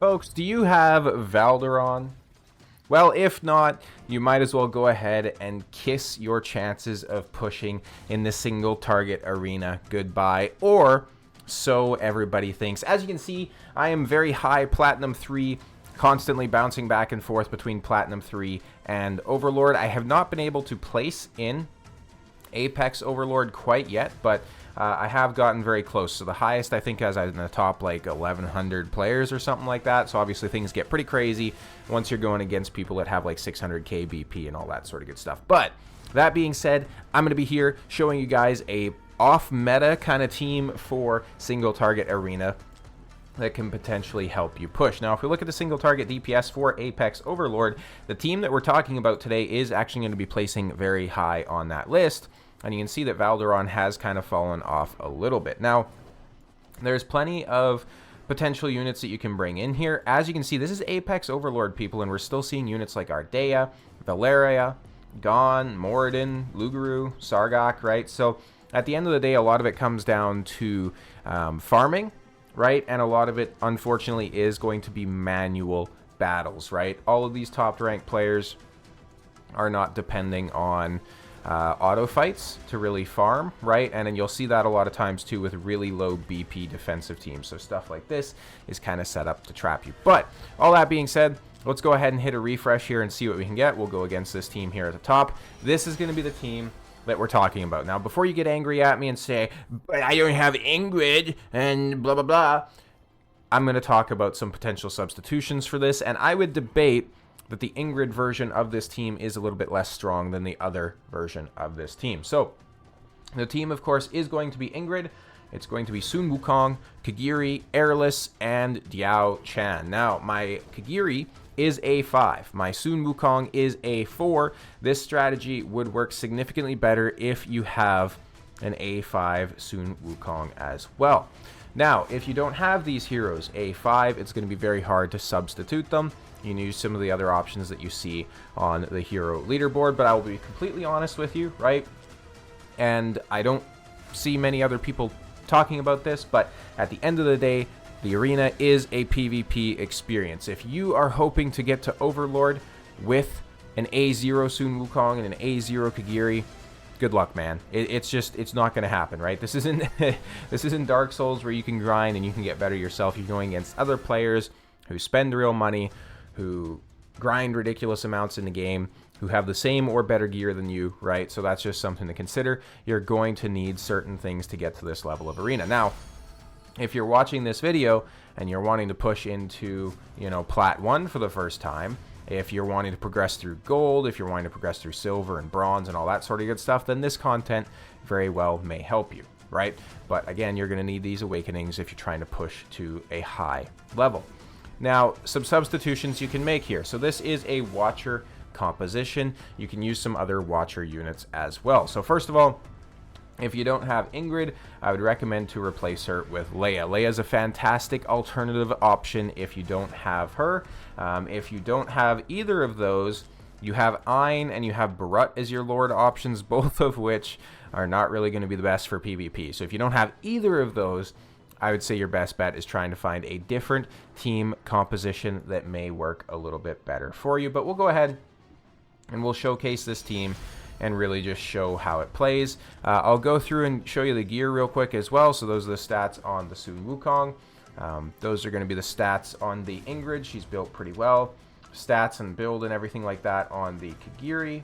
Folks, do you have Valderon? Well, if not, you might as well go ahead and kiss your chances of pushing in the single target arena goodbye, or so everybody thinks. As you can see, I am very high Platinum 3, constantly bouncing back and forth between Platinum 3 and Overlord. I have not been able to place in Apex Overlord quite yet, but I have gotten very close. So the highest I think is in the top like 1,100 players or something like that. So obviously things get pretty crazy once you're going against people that have like 600k BP and all that sort of good stuff. But that being said, I'm going to be here showing you guys a off-meta kind of team for single target arena that can potentially help you push. Now, if we look at the single target DPS for Apex Overlord, the team that we're talking about today is actually going to be placing very high on that list. And you can see that Valderon has kind of fallen off a little bit. Now, there's plenty of potential units that you can bring in here. As you can see, this is Apex Overlord, people, and we're still seeing units like Ardea, Valeria, Gon, Moradin, Lugaru, Sargok, right? So at the end of the day, a lot of it comes down to farming, right? And a lot of it, unfortunately, is going to be manual battles, right? All of these top-ranked players are not depending on auto fights to really farm, right? And then you'll see that a lot of times too with really low BP defensive teams. So stuff like this is kind of set up to trap you. But all that being said, let's go ahead and hit a refresh here and see what we can get. We'll go against this team here at the top. This is going to be the team that we're talking about. Now, before you get angry at me and say, but I don't have Ingrid and blah, blah, blah, I'm going to talk about some potential substitutions for this. And I would debate that the Ingrid version of this team is a little bit less strong than the other version of this team. So the team, of course, is going to be Ingrid. It's going to be Sun Wukong, Kagiri, Airless, and Diao Chan. Now, my Kagiri is A5. My Sun Wukong is A4. This strategy would work significantly better if you have an A5 Sun Wukong as well. Now, if you don't have these heroes A5, it's going to be very hard to substitute them. You can use some of the other options that you see on the hero leaderboard, but I will be completely honest with you, right? And I don't see many other people talking about this, but at the end of the day, the arena is a PvP experience. If you are hoping to get to Overlord with an A0 Sun Wukong and an A0 Kagiri, good luck, man. It's not going to happen, right? This isn't this isn't Dark Souls where you can grind and you can get better yourself. You're going against other players who spend real money, who grind ridiculous amounts in the game, who have the same or better gear than you, right? So that's just something to consider. You're going to need certain things to get to this level of arena. Now, if you're watching this video and you're wanting to push into, you know, Plat 1 for the first time, if you're wanting to progress through gold, if you're wanting to progress through silver and bronze and all that sort of good stuff, then this content very well may help you, right? But again, you're going to need these awakenings if you're trying to push to a high level. Now, some substitutions you can make here. So this is a Watcher composition. You can use some other Watcher units as well. So first of all, if you don't have Ingrid, I would recommend to replace her with Leia. Leia is a fantastic alternative option if you don't have her. If you don't have either of those, you have Ayn and you have Barut as your Lord options, both of which are not really going to be the best for PvP. So if you don't have either of those, I would say your best bet is trying to find a different team composition that may work a little bit better for you. But we'll go ahead and we'll showcase this team and really just show how it plays. I'll go through and show you the gear real quick as well. So those are the stats on the Sun Wukong. Those are going to be the stats on the Ingrid. She's built pretty well. Stats and build and everything like that on the Kagiri.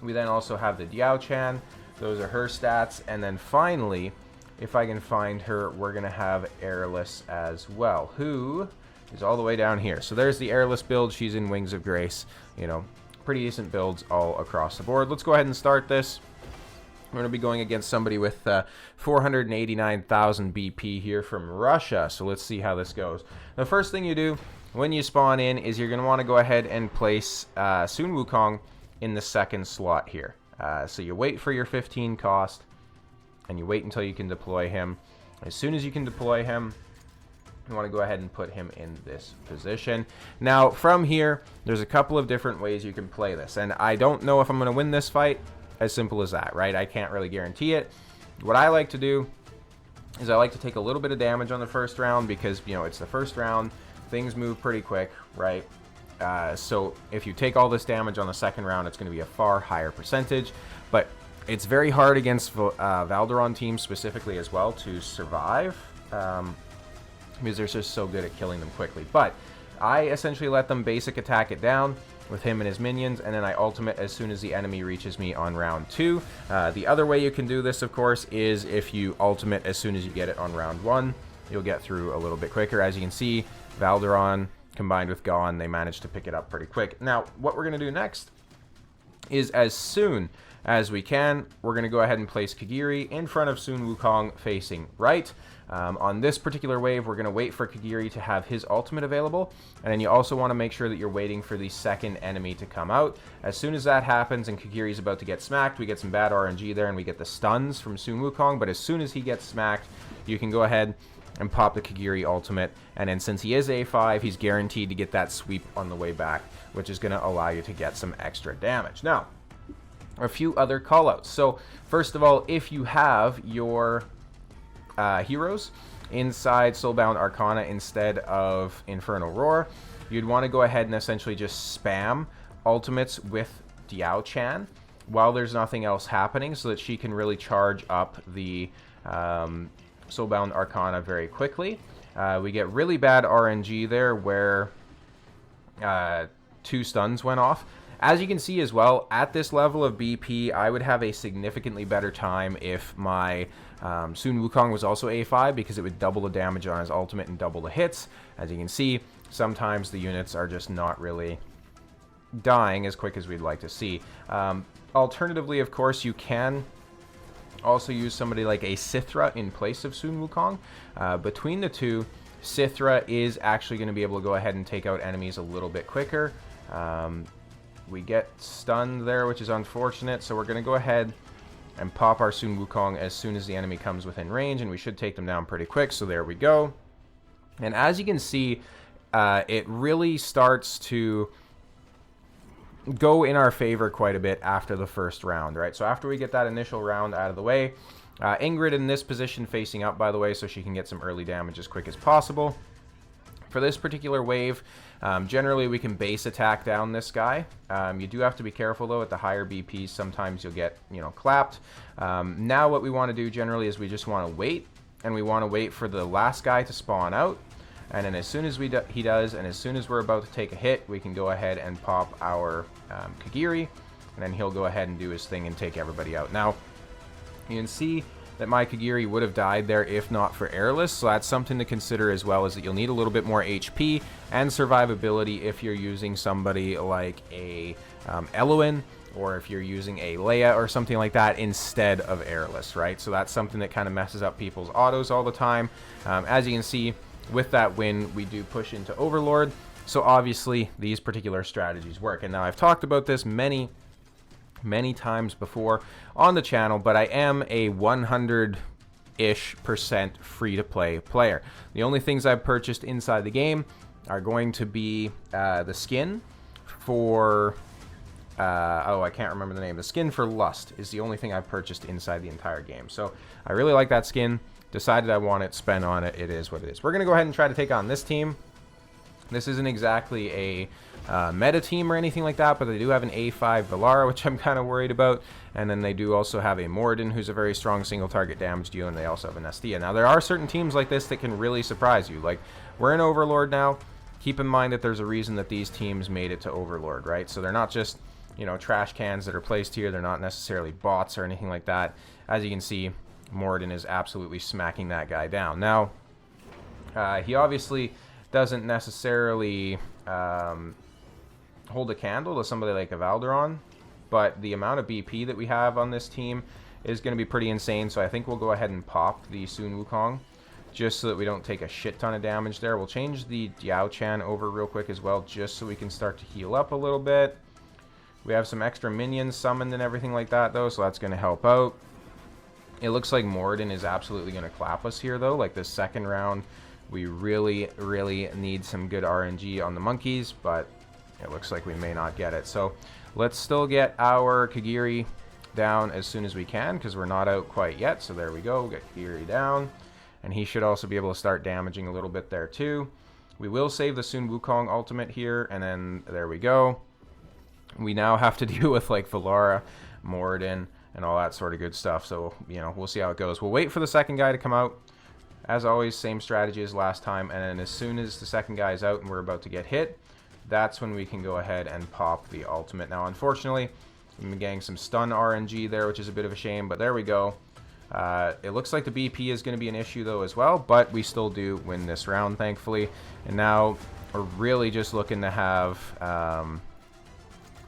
We then also have the Diao Chan. Those are her stats. And then finally, if I can find her, we're going to have Airless as well, who is all the way down here. So there's the Airless build. She's in Wings of Grace. You know, pretty decent builds all across the board. Let's go ahead and start this. We're going to be going against somebody with 489,000 BP here from Russia. So let's see how this goes. The first thing you do when you spawn in is you're going to want to go ahead and place Sun Wukong in the second slot here. So you wait for your 15 cost. And you wait until you can deploy him. As soon as you can deploy him, you want to go ahead and put him in this position. Now, from here, there's a couple of different ways you can play this. And I don't know if I'm going to win this fight. As simple as that, right? I can't really guarantee it. What I like to do is I like to take a little bit of damage on the first round because, you know, it's the first round. things move pretty quick, right? So if you take all this damage on the second round, it's going to be a far higher percentage. But it's very hard against Valderon teams specifically as well to survive, because they're just so good at killing them quickly. But I essentially let them basic attack it down with him and his minions, and then I ultimate as soon as the enemy reaches me on round 2. The other way you can do this, of course, is if you ultimate as soon as you get it on round 1. You'll get through a little bit quicker. As you can see, Valderon combined with Gon, they managed to pick it up pretty quick. Now, what we're going to do next is, as soon as we can, we're going to go ahead and place Kagiri in front of Sun Wukong facing right. On this particular wave, we're going to wait for Kagiri to have his ultimate available, and then you also want to make sure that you're waiting for the second enemy to come out. As soon as that happens and Kagiri's about to get smacked, we get some bad RNG there and we get the stuns from Sun Wukong, but as soon as he gets smacked, you can go ahead and pop the Kagiri ultimate, and then since he is A5, he's guaranteed to get that sweep on the way back, which is going to allow you to get some extra damage. Now, a few other callouts. So, first of all, if you have your heroes inside Soulbound Arcana instead of Infernal Roar, you'd want to go ahead and essentially just spam ultimates with Diao Chan while there's nothing else happening, so that she can really charge up the Soulbound Arcana very quickly. We get really bad RNG there where 2 stuns went off. As you can see as well, at this level of BP, I would have a significantly better time if my Sun Wukong was also A5, because it would double the damage on his ultimate and double the hits. As you can see, sometimes the units are just not really dying as quick as we'd like to see. Alternatively, of course, you can also use somebody like a Sithra in place of Sun Wukong. Between the two, Sithra is actually going to be able to go ahead and take out enemies a little bit quicker. We get stunned there, which is unfortunate, so we're going to go ahead and pop our Sun Wukong as soon as the enemy comes within range, and we should take them down pretty quick, so there we go. And as you can see, it really starts to go in our favor quite a bit after the first round, right? So after we get that initial round out of the way, Ingrid in this position facing up, by the way, so she can get some early damage as quick as possible. For this particular wave, generally we can base attack down this guy. You do have to be careful though at the higher BPs. Sometimes you'll get, clapped. Now what we want to do generally is we just want to wait, and we want to wait for the last guy to spawn out. And then as soon as he does, and as soon as we're about to take a hit, we can go ahead and pop our Kagiri, and then he'll go ahead and do his thing and take everybody out. Now, you can see that my Kagiri would have died there if not for Airless, so that's something to consider as well, is that you'll need a little bit more HP and survivability if you're using somebody like a Eloin, or if you're using a Leia or something like that instead of Airless, right? So that's something that kind of messes up people's autos all the time. As you can see, with that win, we do push into Overlord, so obviously these particular strategies work. And now I've talked about this many times before on the channel, but I am a 100-ish% free-to-play player. The only things I've purchased inside the game are going to be the skin for... I can't remember the name. The skin for Lust is the only thing I've purchased inside the entire game. So I really like that skin. Decided I want it, spent on it. It is what it is. We're going to go ahead and try to take on this team. This isn't exactly a meta team or anything like that, but they do have an A5 Valara, which I'm kind of worried about. And then they do also have a Moradin, who's a very strong single target damage dealer, and they also have an Estia. Now, there are certain teams like this that can really surprise you. Like, we're in Overlord now. Keep in mind that there's a reason that these teams made it to Overlord, right? So they're not just, trash cans that are placed here. They're not necessarily bots or anything like that. As you can see, Moradin is absolutely smacking that guy down. Now, he obviously doesn't necessarily hold a candle to somebody like a Valderon, but the amount of BP that we have on this team is going to be pretty insane, so I think we'll go ahead and pop the Sun Wukong just so that we don't take a shit ton of damage there. We'll change the Diao Chan over real quick as well, just so we can start to heal up a little bit. We have some extra minions summoned and everything like that, though, so that's going to help out. It looks like Moradin is absolutely going to clap us here, though. Like, this second round, we really, really need some good RNG on the monkeys, but it looks like we may not get it. So let's still get our Kagiri down as soon as we can, because we're not out quite yet. So there we go. Get Kagiri down. And he should also be able to start damaging a little bit there, too. We will save the Sun Wukong ultimate here, and then there we go. We now have to deal with like Valara, Moradin, and all that sort of good stuff. So, you know, we'll see how it goes. We'll wait for the second guy to come out. As always, same strategy as last time. And then as soon as the second guy is out and we're about to get hit, that's when we can go ahead and pop the ultimate. Now, unfortunately, I'm getting some stun RNG there, which is a bit of a shame. But there we go. It looks like the BP is going to be an issue, though, as well. But we still do win this round, thankfully. And now we're really just looking to have...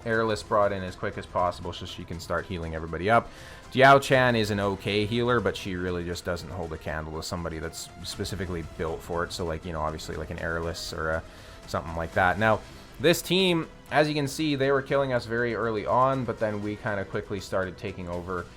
Airless brought in as quick as possible so she can start healing everybody up. Diao Chan is an okay healer, but she really just doesn't hold a candle to somebody that's specifically built for it. So, like, you know, obviously like an Airless or something like that. Now, this team, as you can see, they were killing us very early on, but then we kind of quickly started taking over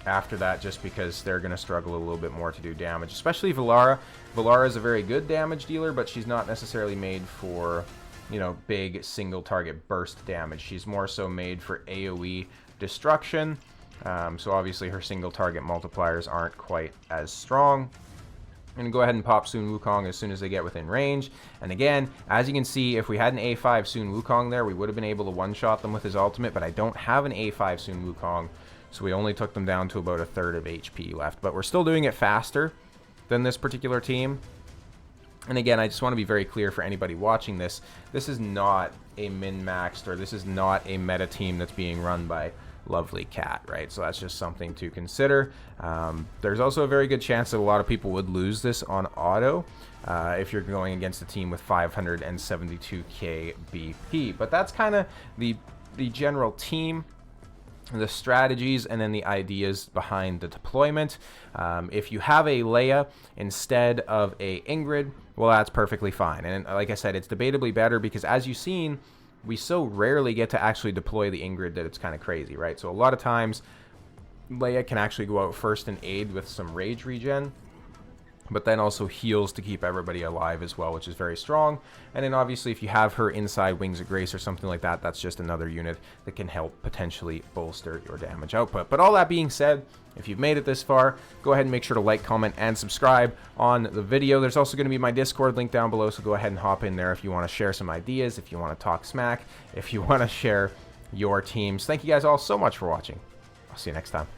after that, just because they're going to struggle a little bit more to do damage, especially Valara. Valara is a very good damage dealer, but she's not necessarily made for... you know, big single target burst damage. She's more so made for AoE destruction. So obviously her single target multipliers aren't quite as strong. I'm going to go ahead and pop Sun Wukong as soon as they get within range. And again, as you can see, if we had an A5 Sun Wukong there, we would have been able to one-shot them with his ultimate, but I don't have an A5 Sun Wukong, so we only took them down to about a third of HP left. But we're still doing it faster than this particular team. And again, I just want to be very clear for anybody watching this. This is not a min-maxed, or this is not a meta team that's being run by Lovely Cat, right? So that's just something to consider. There's also a very good chance that a lot of people would lose this on auto if you're going against a team with 572k BP. But that's kind of the general team, the strategies, and then the ideas behind the deployment. If you have a Leia instead of a Ingrid, well, that's perfectly fine. And like I said, it's debatably better because, as you've seen, we so rarely get to actually deploy the Ingrid that it's kind of crazy, right? So a lot of times, Leia can actually go out first and aid with some rage regen, but then also heals to keep everybody alive as well, which is very strong. And then obviously if you have her inside Wings of Grace or something like that, that's just another unit that can help potentially bolster your damage output. But all that being said, if you've made it this far, go ahead and make sure to like, comment, and subscribe on the video. There's also going to be my Discord link down below, so go ahead and hop in there if you want to share some ideas, if you want to talk smack, if you want to share your teams. Thank you guys all so much for watching. I'll see you next time.